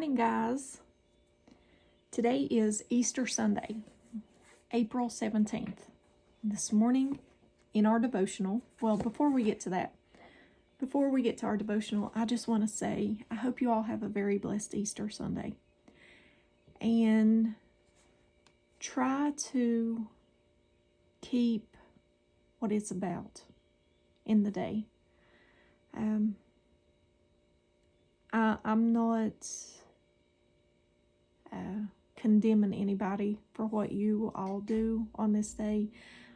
morning, guys. Today is Easter Sunday, April 17th. This morning in our devotional, before we get to our devotional, I just want to say I hope you all have a very blessed Easter Sunday. And try to keep what it's about in the day. I'm not condemning anybody for what you all do on this day.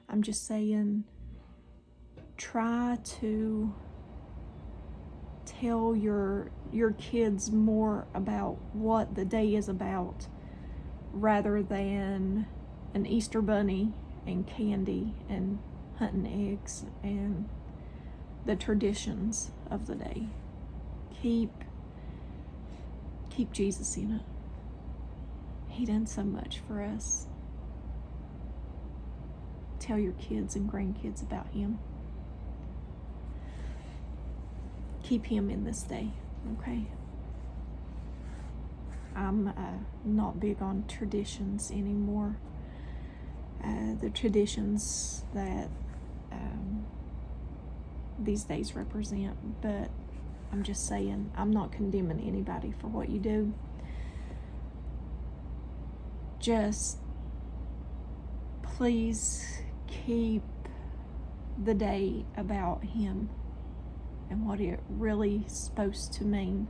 I'm just saying, try to tell your kids more about what the day is about, rather than an Easter bunny and candy and hunting eggs and the traditions of the day. Keep Jesus in it. He done so much for us. Tell your kids and grandkids about him. Keep him in this day, okay? I'm not big on traditions anymore. The traditions that these days represent, but I'm just saying, I'm not condemning anybody for what you do. Just please keep the day about him and what it really is supposed to mean,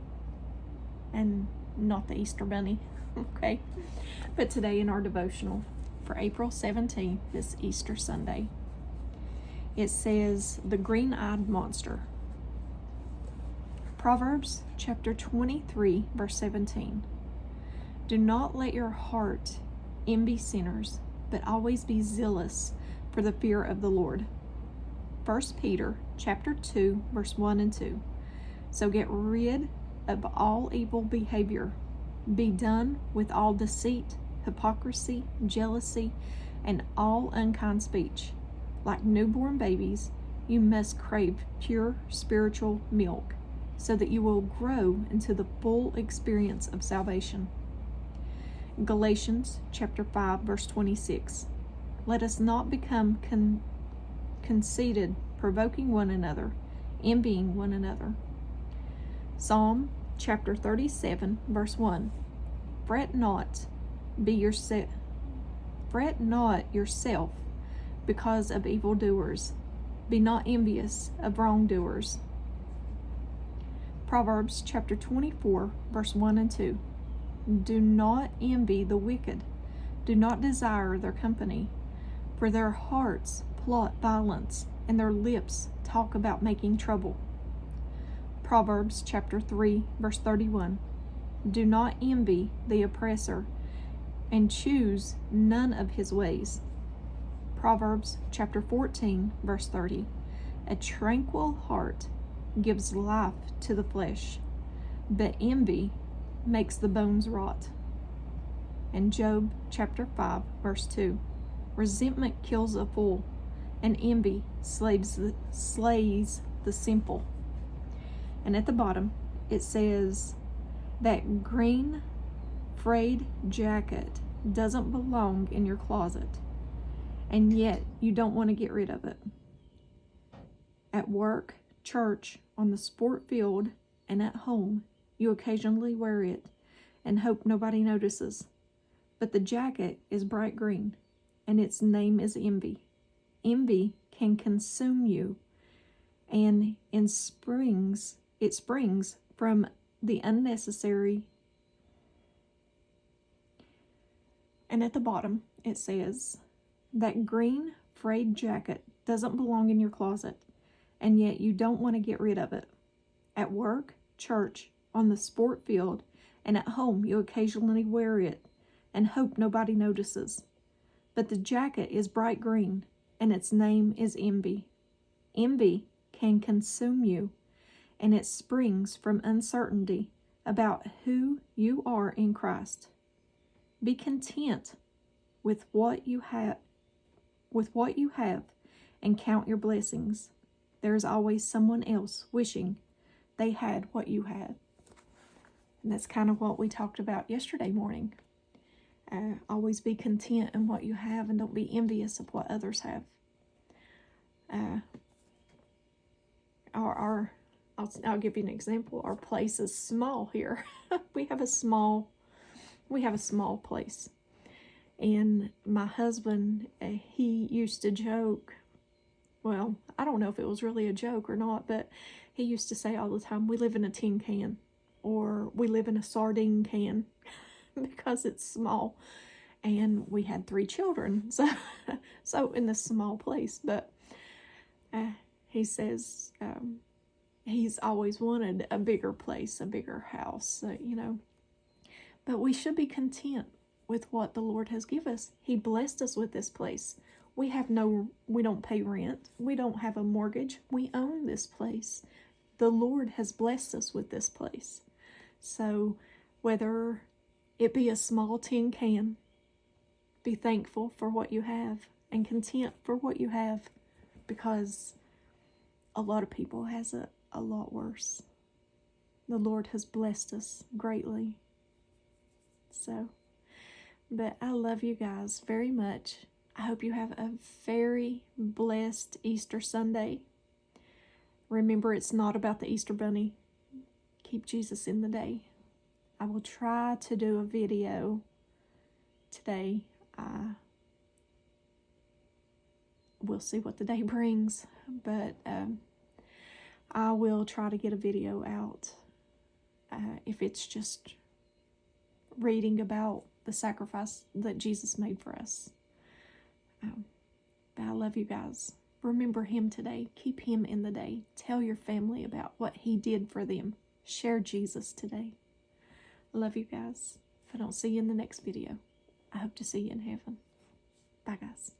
and not the Easter bunny, okay? But today in our devotional for April 17th, this Easter Sunday, it says, the green-eyed monster. Proverbs chapter 23, verse 17. Do not let your heart envy sinners, but always be zealous for the fear of the Lord. 1 Peter chapter 2, verse 1 and 2. So get rid of all evil behavior. Be done with all deceit, hypocrisy, jealousy, and all unkind speech. Like newborn babies, you must crave pure spiritual milk, so that you will grow into the full experience of salvation. Galatians chapter 5, verse 26. Let us not become conceited, provoking one another, envying one another. Psalm chapter 37, verse 1. Fret not yourself because of evildoers. Be not envious of wrongdoers. Proverbs chapter 24, verse 1 and 2. Do not envy the wicked. Do not desire their company, for their hearts plot violence, and their lips talk about making trouble. Proverbs chapter 3, verse 31. Do not envy the oppressor, and choose none of his ways. Proverbs chapter 14, verse 30. A tranquil heart gives life to the flesh, but envy makes the bones rot. And Job chapter 5, verse 2. Resentment kills a fool, and envy slays the simple. And at the bottom, it says, that green frayed jacket doesn't belong in your closet, and yet you don't want to get rid of it. At work, church, on the sport field, and at home, you occasionally wear it and hope nobody notices. But the jacket is bright green, and its name is envy. Envy can consume you, and it springs from the unnecessary. And at the bottom, it says, that green frayed jacket doesn't belong in your closet, and yet you don't want to get rid of it. At work, church, on the sport field, and at home, you occasionally wear it and hope nobody notices. But the jacket is bright green, and its name is envy. Envy can consume you, and it springs from uncertainty about who you are in Christ. Be content with what you have, and count your blessings. There is always someone else wishing they had what you had. And that's kind of what we talked about yesterday morning. Always be content in what you have and don't be envious of what others have. I'll give you an example. Our place is small here. we have a small place. And my husband, he used to joke, well, I don't know if it was really a joke or not, but he used to say all the time, we live in a tin can, or we live in a sardine can, because it's small. And we had 3 children, so in this small place. But he says he's always wanted a bigger place, a bigger house, But we should be content with what the Lord has given us. He blessed us with this place. We don't pay rent. We don't have a mortgage. We own this place. The Lord has blessed us with this place. So whether it be a small tin can, be thankful for what you have and content for what you have, because a lot of people has it a lot worse. The Lord has blessed us greatly. So, but I love you guys very much. I hope you have a very blessed Easter Sunday. Remember, it's not about the Easter Bunny. Keep Jesus in the day. I will try to do a video today. We'll see what the day brings, but I will try to get a video out if it's just reading about the sacrifice that Jesus made for us. But I love you guys. Remember him today. Keep him in the day. Tell your family about what he did for them. Share Jesus today. I love you guys. If I don't see you in the next video, I hope to see you in heaven. Bye, guys.